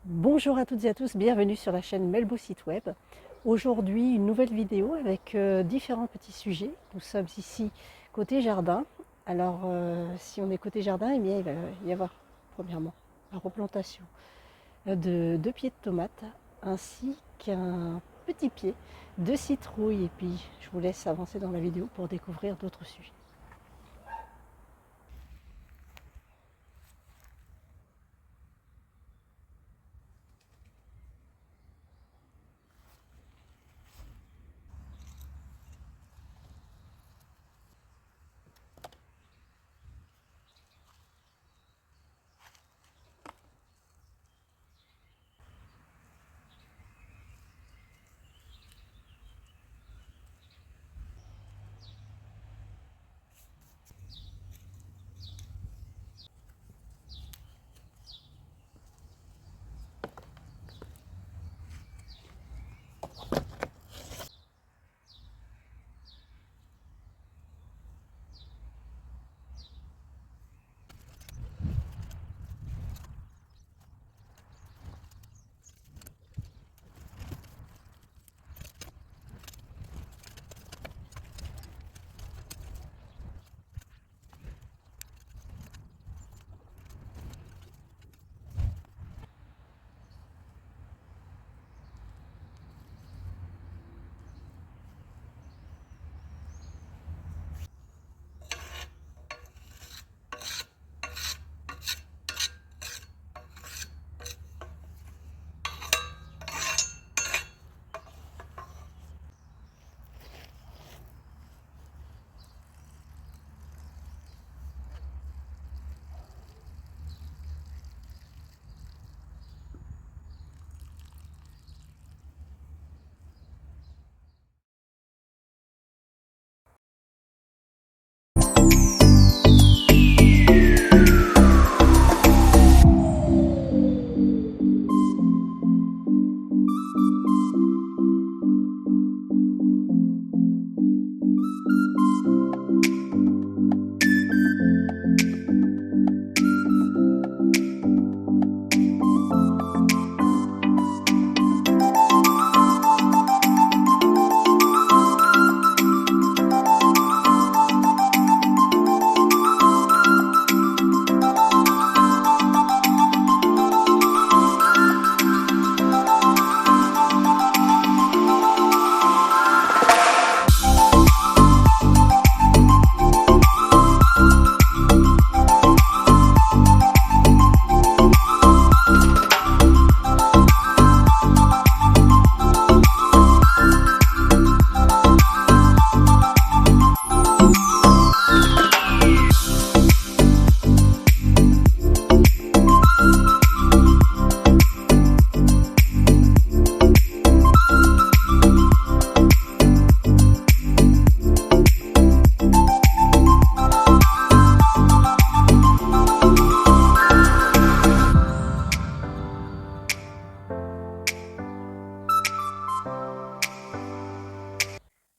Bonjour à toutes et à tous, bienvenue sur la chaîne Melbo Site Web. Aujourd'hui, une nouvelle vidéo avec différents petits sujets. Nous sommes ici côté jardin. Alors, si on est côté jardin, eh bien, il va y avoir premièrement la replantation de 2 pieds de tomates ainsi qu'un petit pied de citrouille. Et puis, je vous laisse avancer dans la vidéo pour découvrir d'autres sujets.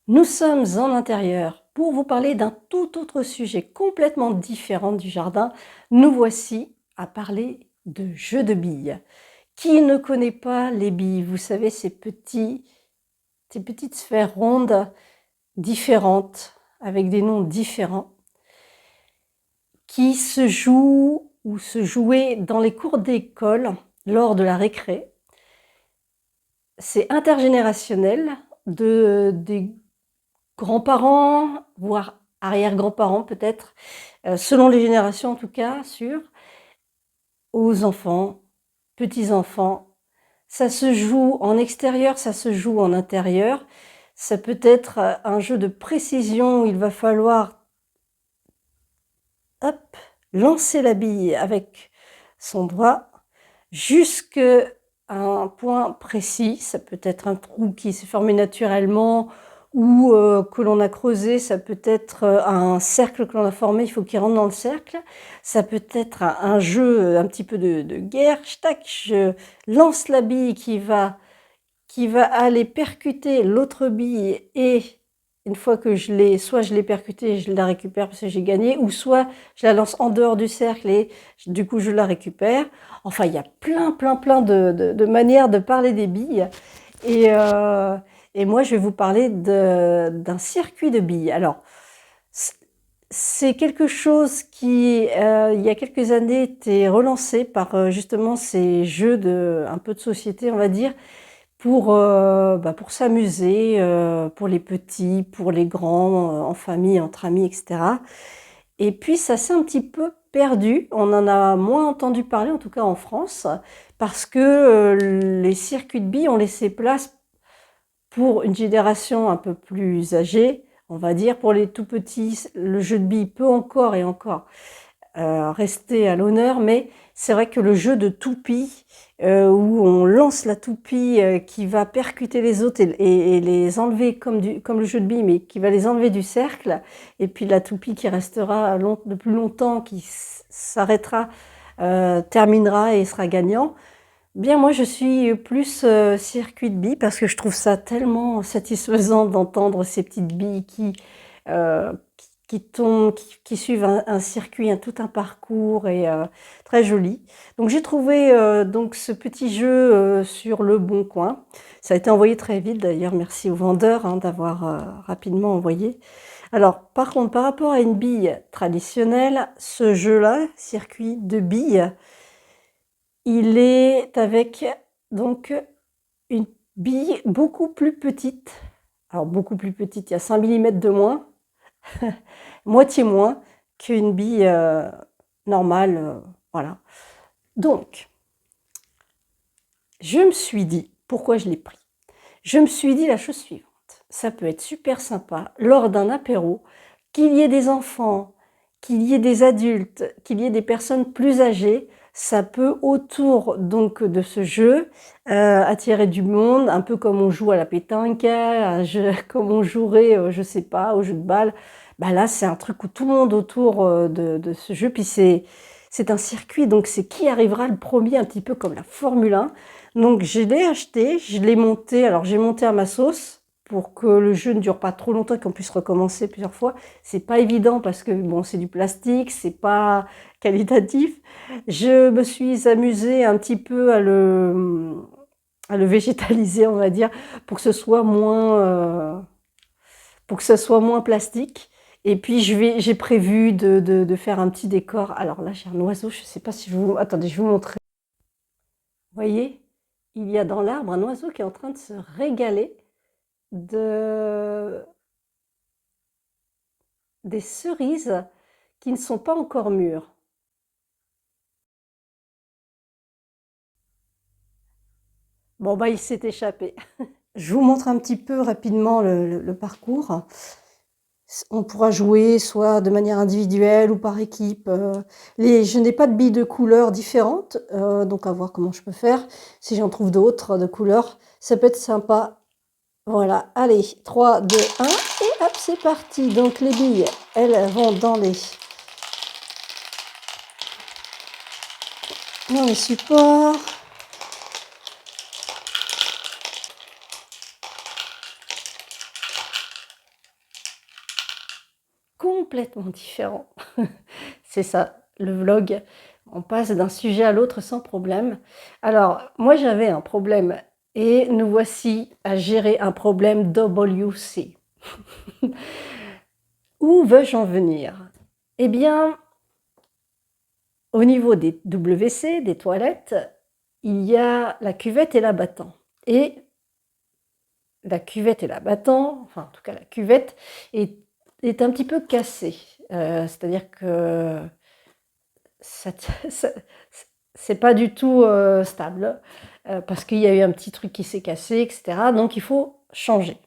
Nous sommes en intérieur pour vous parler d'un tout autre sujet complètement différent du jardin. Nous voici à parler de jeux de billes. Qui ne connaît pas les billes? Vous savez, ces petites sphères rondes différentes, avec des noms différents, qui se jouent ou se jouaient dans les cours d'école lors de la récré. C'est intergénérationnel, des grands-parents, voire arrière-grands-parents peut-être, selon les générations en tout cas, aux enfants, petits-enfants. Ça se joue en extérieur, ça se joue en intérieur. Ça peut être un jeu de précision où il va falloir lancer la bille avec son doigt jusqu'à un point précis. Ça peut être un trou qui s'est formé naturellement ou que l'on a creusé, ça peut être un cercle que l'on a formé, il faut qu'il rentre dans le cercle. Ça peut être un jeu un petit peu de guerre. Tac, je lance la bille qui va aller percuter l'autre bille et une fois que soit je l'ai percutée et je la récupère parce que j'ai gagné, ou soit je la lance en dehors du cercle et du coup je la récupère. Enfin, il y a plein de manières de parler des billes. Et, euh, et moi, je vais vous parler d'un circuit de billes. Alors, c'est quelque chose qui, il y a quelques années, était relancé par justement ces jeux un peu de société, on va dire, pour s'amuser, pour les petits, pour les grands, en famille, entre amis, etc. Et puis ça s'est un petit peu perdu. On en a moins entendu parler, en tout cas en France, parce que les circuits de billes ont laissé place pour une génération un peu plus âgée, on va dire. Pour les tout petits, le jeu de billes peut encore et encore rester à l'honneur, mais c'est vrai que le jeu de toupie, où on lance la toupie qui va percuter les autres et les enlever comme le jeu de billes, mais qui va les enlever du cercle, et puis la toupie qui restera de plus longtemps, qui s'arrêtera, terminera et sera gagnant. Bien, moi, je suis plus circuit de billes parce que je trouve ça tellement satisfaisant d'entendre ces petites billes euh, qui tombent, qui suivent un circuit, tout un parcours et très joli. Donc, j'ai trouvé donc ce petit jeu sur Le Bon Coin. Ça a été envoyé très vite d'ailleurs. Merci au vendeur d'avoir rapidement envoyé. Alors, par contre, par rapport à une bille traditionnelle, ce jeu-là, circuit de billes, il est avec donc une bille beaucoup plus petite. Alors beaucoup plus petite, il y a 5 mm de moins, moitié moins qu'une bille normale. Voilà. Donc, je me suis dit, pourquoi je l'ai pris? Je me suis dit la chose suivante. Ça peut être super sympa lors d'un apéro, qu'il y ait des enfants, qu'il y ait des adultes, qu'il y ait des personnes plus âgées. Ça peut, autour donc de ce jeu, attirer du monde, un peu comme on joue à la pétanque, comme on jouerait, je sais pas, au jeu de balle. Bah là, c'est un truc où tout le monde autour de ce jeu. Puis c'est un circuit, donc c'est qui arrivera le premier, un petit peu comme la Formule 1. Donc je l'ai acheté, je l'ai monté. Alors j'ai monté à ma sauce pour que le jeu ne dure pas trop longtemps et qu'on puisse recommencer plusieurs fois. C'est pas évident parce que bon, c'est du plastique, c'est pas qualitatif. Je me suis amusée un petit peu à le végétaliser, on va dire, pour que ce soit moins plastique. Et puis j'ai prévu de faire un petit décor. Alors là, j'ai un oiseau, je ne sais pas si je vous... Attendez, je vais vous montrer. Vous voyez, il y a dans l'arbre un oiseau qui est en train de se régaler de... des cerises qui ne sont pas encore mûres. Bon, bah, il s'est échappé. Je vous montre un petit peu rapidement le parcours. On pourra jouer soit de manière individuelle ou par équipe. Je n'ai pas de billes de couleurs différentes, donc à voir comment je peux faire. Si j'en trouve d'autres de couleurs, ça peut être sympa. Voilà, allez, 3, 2, 1, et hop, c'est parti. Donc les billes, elles vont dans les supports. Complètement différent. C'est ça, le vlog. On passe d'un sujet à l'autre sans problème. Alors, moi j'avais un problème et nous voici à gérer un problème WC. Où veux-je en venir? Eh bien, au niveau des WC, des toilettes, il y a la cuvette et l'abattant. Et la cuvette et l'abattant, enfin en tout cas la cuvette, est un petit peu cassée. C'est-à-dire que c'est pas du tout stable, parce qu'il y a eu un petit truc qui s'est cassé, etc. Donc il faut changer.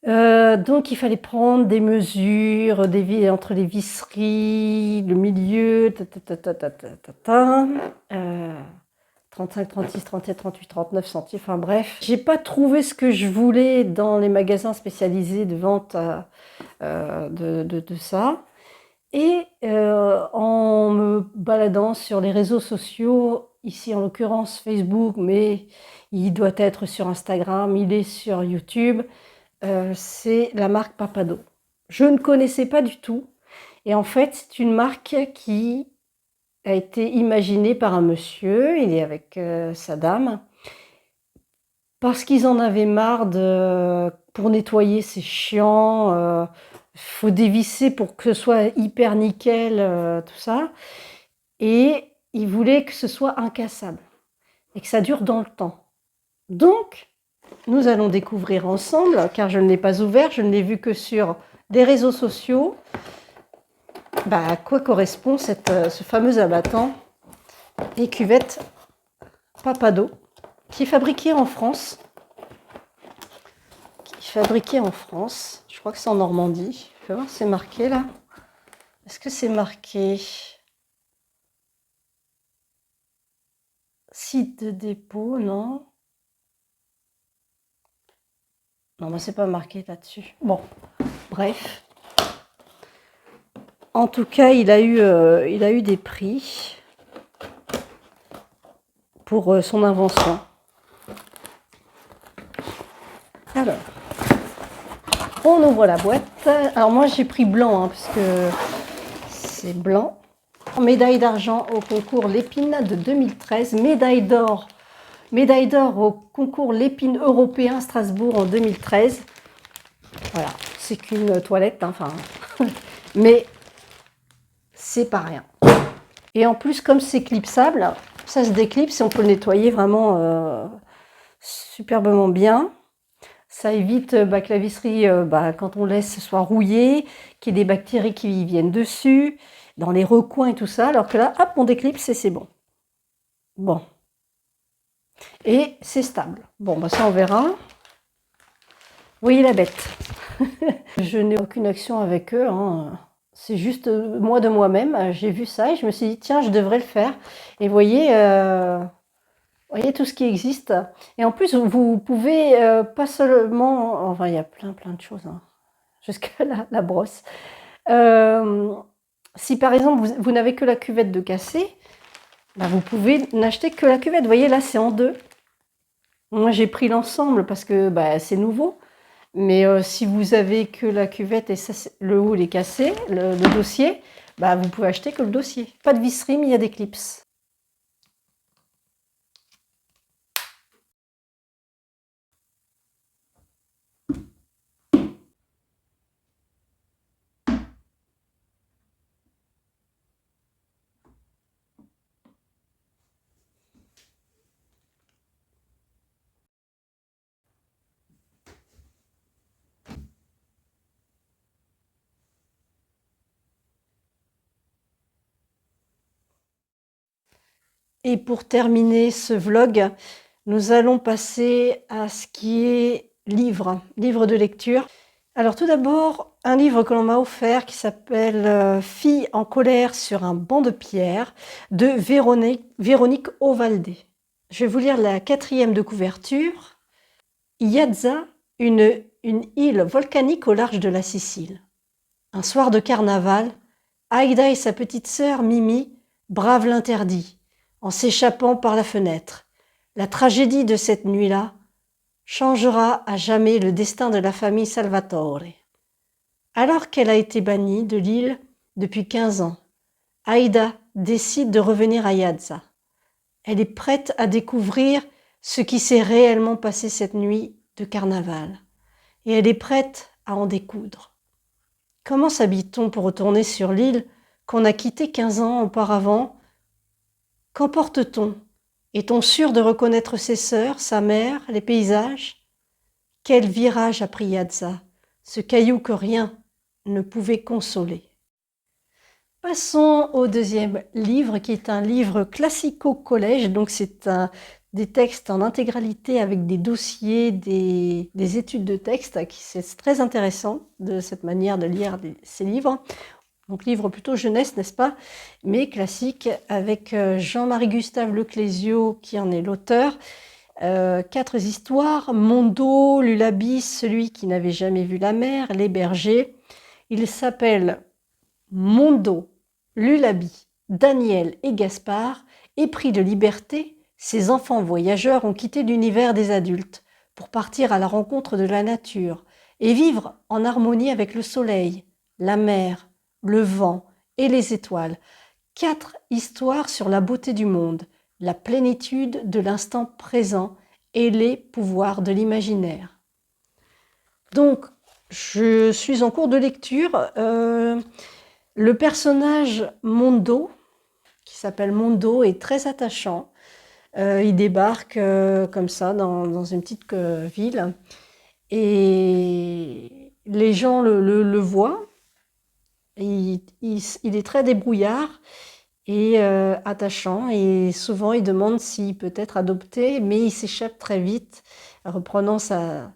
Donc il fallait prendre des mesures entre les visseries, le milieu, 35, 36, 37, 38, 39 centimes, enfin bref. J'ai pas trouvé ce que je voulais dans les magasins spécialisés de vente de ça. Et en me baladant sur les réseaux sociaux, ici en l'occurrence Facebook, mais il doit être sur Instagram, il est sur YouTube, c'est la marque Papado. Je ne connaissais pas du tout et en fait, c'est une marque qui a été imaginée par un monsieur, il est avec, sa dame, parce qu'ils en avaient marre pour nettoyer, c'est chiant, faut dévisser pour que ce soit hyper nickel, tout ça et ils voulaient que ce soit incassable et que ça dure dans le temps. Donc, nous allons découvrir ensemble, car je ne l'ai pas ouvert, je ne l'ai vu que sur des réseaux sociaux, à quoi correspond ce fameux abattant et cuvette Papado, qui est fabriqué en France. Je crois que c'est en Normandie. Je vais voir si c'est marqué là. Est-ce que c'est marqué site de dépôt? Non. Non, moi c'est pas marqué là-dessus. Bon, bref. En tout cas, il a eu des prix pour son invention. Alors, on ouvre la boîte. Alors moi j'ai pris blanc, hein, parce que c'est blanc. Médaille d'argent au concours Lépine de 2013. Médaille d'or au concours Lépine européen Strasbourg en 2013. Voilà, c'est qu'une toilette, hein, enfin, mais c'est pas rien. Et en plus, comme c'est clipsable, ça se déclipse et on peut le nettoyer vraiment superbement bien. Ça évite que la visserie, quand on laisse, soit rouillée, qu'il y ait des bactéries qui viennent dessus, dans les recoins et tout ça. Alors que là, hop, on déclipse et c'est bon. Bon. Et c'est stable. Bon, ça on verra. Vous voyez la bête. Je n'ai aucune action avec eux, hein. C'est juste moi de moi-même. J'ai vu ça et je me suis dit, tiens, je devrais le faire. Et vous voyez tout ce qui existe. Et en plus, vous pouvez pas seulement... Enfin, il y a plein de choses, hein, jusqu'à la brosse. Si par exemple, vous n'avez que la cuvette de casser, vous pouvez n'acheter que la cuvette. Vous voyez, là, c'est en deux. Moi, j'ai pris l'ensemble parce que c'est nouveau. Mais si vous avez que la cuvette et ça, le haut il est cassé, le dossier, vous pouvez acheter que le dossier. Pas de visserie, mais il y a des clips. Et pour terminer ce vlog, nous allons passer à ce qui est livre de lecture. Alors tout d'abord, un livre que l'on m'a offert qui s'appelle « Fille en colère sur un banc de pierre » de Véronique Ovalde. Je vais vous lire la 4e de couverture. Iazza, une île volcanique au large de la Sicile. Un soir de carnaval, Aïda et sa petite sœur Mimi bravent l'interdit en s'échappant par la fenêtre. La tragédie de cette nuit-là changera à jamais le destin de la famille Salvatore. Alors qu'elle a été bannie de l'île depuis 15 ans, Aïda décide de revenir à Iazza. Elle est prête à découvrir ce qui s'est réellement passé cette nuit de carnaval. Et elle est prête à en découdre. Comment s'habille-t-on pour retourner sur l'île qu'on a quittée 15 ans auparavant? Qu'emporte-t-on? Est-on sûr de reconnaître ses sœurs, sa mère, les paysages? Quel virage a pris Iazza, ce caillou que rien ne pouvait consoler. Passons au 2e livre, qui est un livre classico-collège, donc c'est des textes en intégralité avec des dossiers, des études de texte, c'est très intéressant de cette manière de lire ces livres. Donc livre plutôt jeunesse, n'est-ce pas? Mais classique, avec Jean-Marie Gustave Leclésio qui en est l'auteur. 4 histoires, Mondo, Lullaby, celui qui n'avait jamais vu la mer, Les bergers. Il s'appelle Mondo, Lullaby, Daniel et Gaspard. Épris de liberté, ces enfants voyageurs ont quitté l'univers des adultes pour partir à la rencontre de la nature, et vivre en harmonie avec le soleil, la mer, le vent et les étoiles. 4 histoires sur la beauté du monde, la plénitude de l'instant présent et les pouvoirs de l'imaginaire. Donc, je suis en cours de lecture. Le personnage Mondo, qui s'appelle Mondo, est très attachant. Il débarque comme ça dans une petite ville et les gens le voient. Il est très débrouillard et attachant, et souvent il demande s'il peut être adopté, mais il s'échappe très vite, reprenant sa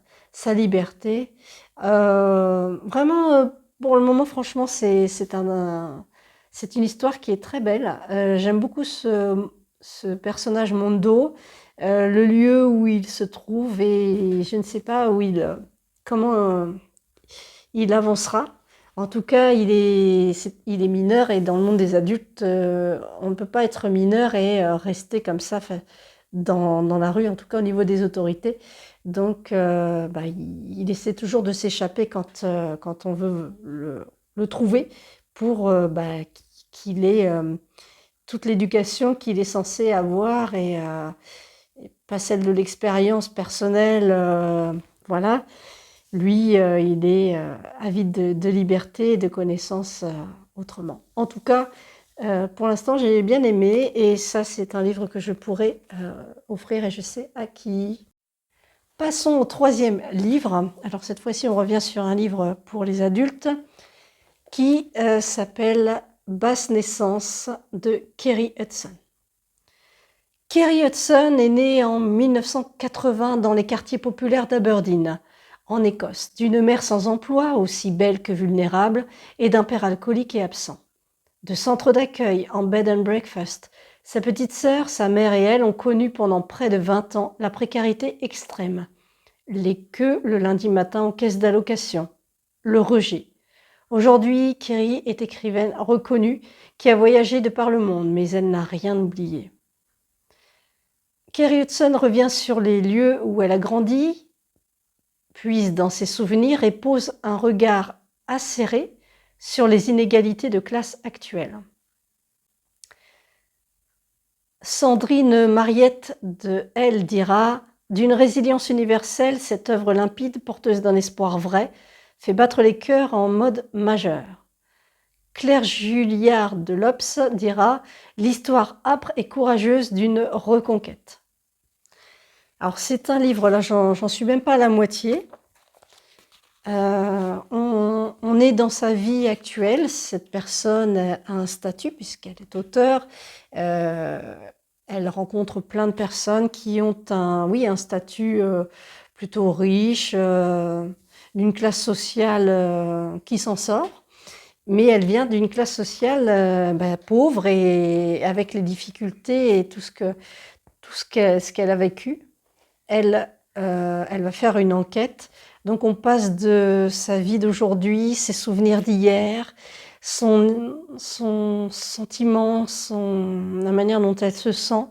liberté. Vraiment, pour le moment, franchement, c'est une histoire qui est très belle. J'aime beaucoup ce personnage Mondo, le lieu où il se trouve, et je ne sais pas comment il avancera. En tout cas, il est mineur, et dans le monde des adultes, on ne peut pas être mineur et rester comme ça dans la rue, en tout cas au niveau des autorités. Donc, il essaie toujours de s'échapper quand on veut le trouver pour qu'il ait toute l'éducation qu'il est censé avoir, et pas celle de l'expérience personnelle. Voilà. Lui, il est avide de liberté et de connaissances autrement. En tout cas, pour l'instant, j'ai bien aimé, et ça, c'est un livre que je pourrais offrir, et je sais à qui. Passons au 3e livre. Alors cette fois-ci, on revient sur un livre pour les adultes qui s'appelle Basse naissance de Kerry Hudson. Kerry Hudson est née en 1980 dans les quartiers populaires d'Aberdeen, en Écosse, d'une mère sans emploi, aussi belle que vulnérable, et d'un père alcoolique et absent. De centre d'accueil en bed and breakfast, sa petite sœur, sa mère et elle ont connu pendant près de 20 ans la précarité extrême. Les queues le lundi matin aux caisses d'allocation, le rejet. Aujourd'hui, Kerry est écrivaine reconnue qui a voyagé de par le monde, mais elle n'a rien oublié. Kerry Hudson revient sur les lieux où elle a grandi, puise dans ses souvenirs et pose un regard acéré sur les inégalités de classe actuelles. Sandrine Mariette de Elle dira « D'une résilience universelle, cette œuvre limpide, porteuse d'un espoir vrai, fait battre les cœurs en mode majeur. » Claire Julliard de l'Obs dira « L'histoire âpre et courageuse d'une reconquête. » Alors c'est un livre, là j'en suis même pas à la moitié. On est dans sa vie actuelle. Cette personne a un statut puisqu'elle est auteure. Elle rencontre plein de personnes qui ont un statut plutôt riche, d'une classe sociale qui s'en sort. Mais elle vient d'une classe sociale pauvre, et avec les difficultés et tout ce qu'elle a vécu. Elle va faire une enquête. Donc on passe de sa vie d'aujourd'hui, ses souvenirs d'hier, son sentiment, la manière dont elle se sent,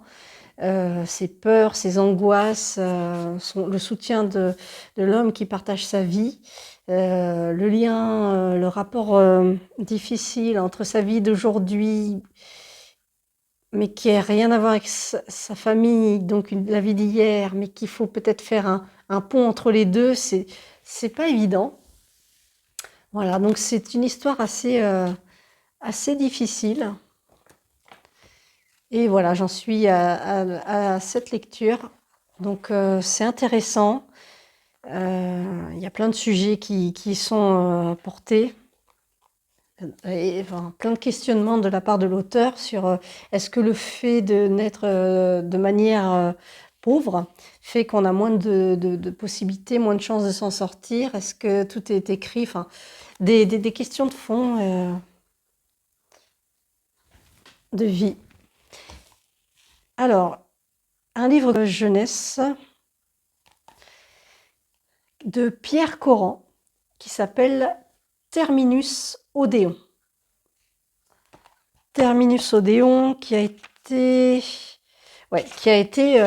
ses peurs, ses angoisses, le soutien de l'homme qui partage sa vie, le lien, le rapport difficile entre sa vie d'aujourd'hui, mais qui n'a rien à voir avec sa famille, donc la vie d'hier, mais qu'il faut peut-être faire un pont entre les deux, c'est pas évident. Voilà, donc c'est une histoire assez difficile. Et voilà, j'en suis à cette lecture. Donc c'est intéressant. Il y a plein de sujets qui sont portés. Et plein de questionnements de la part de l'auteur sur est-ce que le fait de naître de manière pauvre fait qu'on a moins de possibilités, moins de chances de s'en sortir? Est-ce que tout est écrit? Enfin, des questions de fond de vie. Alors, un livre de jeunesse de Pierre Coran qui s'appelle Terminus Odéon. Terminus Odéon qui a été...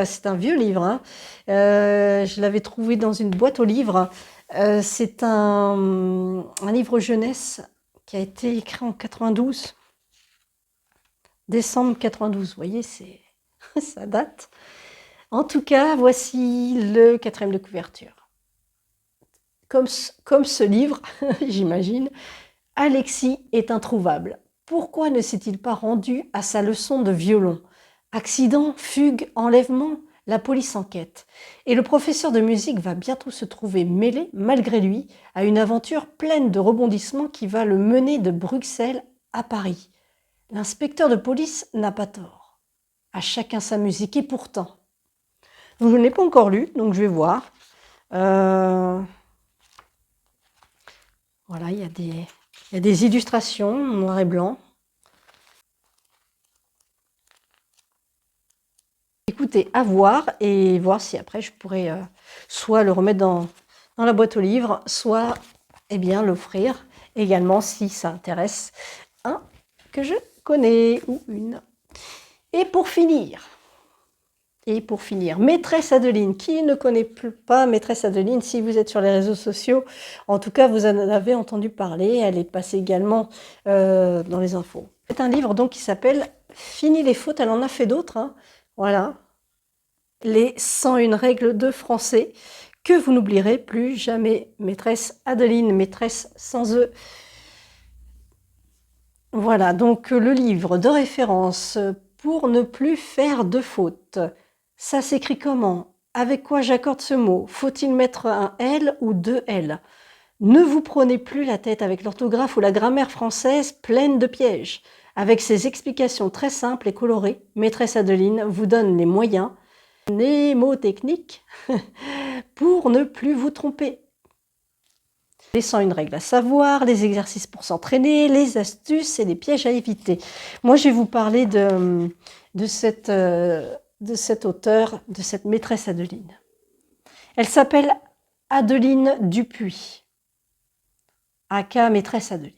c'est un vieux livre. Je l'avais trouvé dans une boîte aux livres. C'est un livre jeunesse qui a été écrit en 92, décembre 92. Vous voyez, ça date. En tout cas, voici le 4e de couverture. Comme ce livre, j'imagine, Alexis est introuvable. Pourquoi ne s'est-il pas rendu à sa leçon de violon? Accident, fugue, enlèvement, la police enquête. Et le professeur de musique va bientôt se trouver mêlé, malgré lui, à une aventure pleine de rebondissements qui va le mener de Bruxelles à Paris. L'inspecteur de police n'a pas tort. À chacun sa musique, et pourtant. Donc, je ne l'ai pas encore lu, donc je vais voir. Voilà, il y a des illustrations en noir et blanc. Écoutez, à voir, et voir si après je pourrais soit le remettre dans la boîte aux livres, soit eh bien l'offrir également si ça intéresse un que je connais ou une. Et pour finir, Maîtresse Adeline. Qui ne connaît pas Maîtresse Adeline? Si vous êtes sur les réseaux sociaux, en tout cas vous en avez entendu parler, elle est passée également dans les infos. C'est un livre donc qui s'appelle Fini les fautes, elle en a fait d'autres, hein. Voilà, les 101 règles de français que vous n'oublierez plus jamais. Maîtresse Adeline, maîtresse sans E. Voilà, donc le livre de référence pour ne plus faire de fautes. Ça s'écrit comment? Avec quoi j'accorde ce mot? Faut-il mettre un L ou 2 L? Ne vous prenez plus la tête avec l'orthographe ou la grammaire française pleine de pièges. Avec ses explications très simples et colorées, Maîtresse Adeline vous donne les moyens mnémotechniques pour ne plus vous tromper. Les 101 règles à savoir, les exercices pour s'entraîner, les astuces et les pièges à éviter. Moi, je vais vous parler de cet auteur, de cette Maîtresse Adeline. Elle s'appelle Adeline Dupuis, aka Maîtresse Adeline.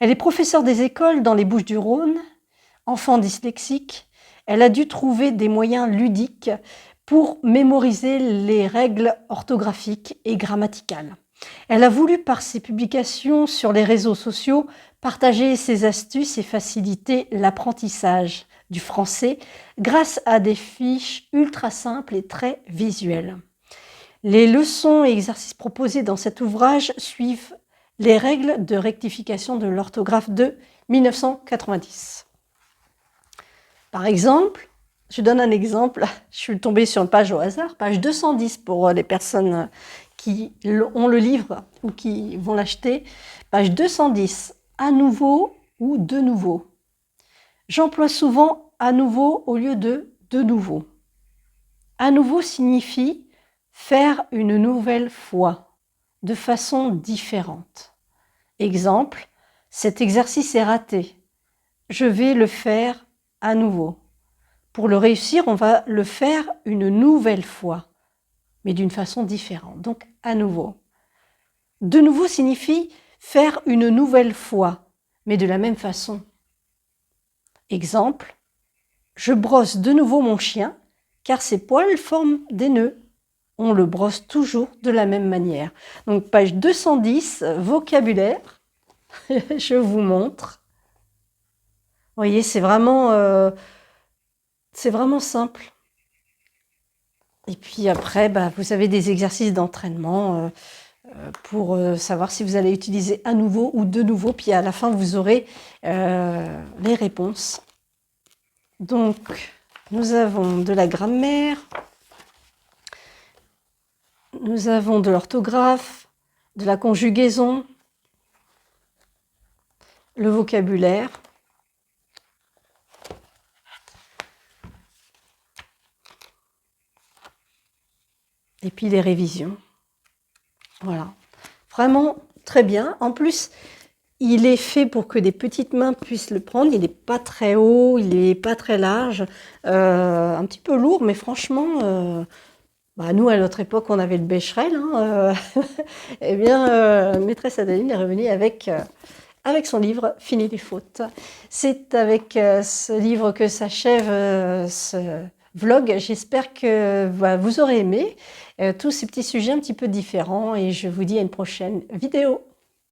Elle est professeure des écoles dans les Bouches-du-Rhône, enfant dyslexique. Elle a dû trouver des moyens ludiques pour mémoriser les règles orthographiques et grammaticales. Elle a voulu, par ses publications sur les réseaux sociaux, partager ses astuces et faciliter l'apprentissage du français grâce à des fiches ultra simples et très visuelles. Les leçons et exercices proposés dans cet ouvrage suivent les règles de rectification de l'orthographe de 1990. Par exemple, je donne un exemple, je suis tombée sur une page au hasard, page 210 pour les personnes qui ont le livre ou qui vont l'acheter. Page 210, à nouveau ou de nouveau. J'emploie souvent à nouveau au lieu de nouveau. À nouveau signifie faire une nouvelle fois, de façon différente. Exemple, cet exercice est raté. Je vais le faire à nouveau. Pour le réussir, on va le faire une nouvelle fois, mais d'une façon différente, donc à nouveau. De nouveau signifie faire une nouvelle fois, mais de la même façon. Exemple, je brosse de nouveau mon chien, car ses poils forment des nœuds. On le brosse toujours de la même manière. Donc page 210, vocabulaire, je vous montre. Vous voyez, c'est vraiment simple. Et puis après, vous avez des exercices d'entraînement pour savoir si vous allez utiliser à nouveau ou de nouveau. Puis à la fin, vous aurez les réponses. Donc, nous avons de la grammaire, nous avons de l'orthographe, de la conjugaison, le vocabulaire. Et puis les révisions. Voilà. Vraiment très bien. En plus, il est fait pour que des petites mains puissent le prendre. Il n'est pas très haut, il n'est pas très large. Un petit peu lourd, mais franchement, nous, à notre époque, on avait le Becherel. Hein, eh bien, Maîtresse Adeline est revenue avec son livre « Fini les fautes ». C'est avec ce livre que s'achève vlog. J'espère que vous aurez aimé tous ces petits sujets un petit peu différents et je vous dis à une prochaine vidéo.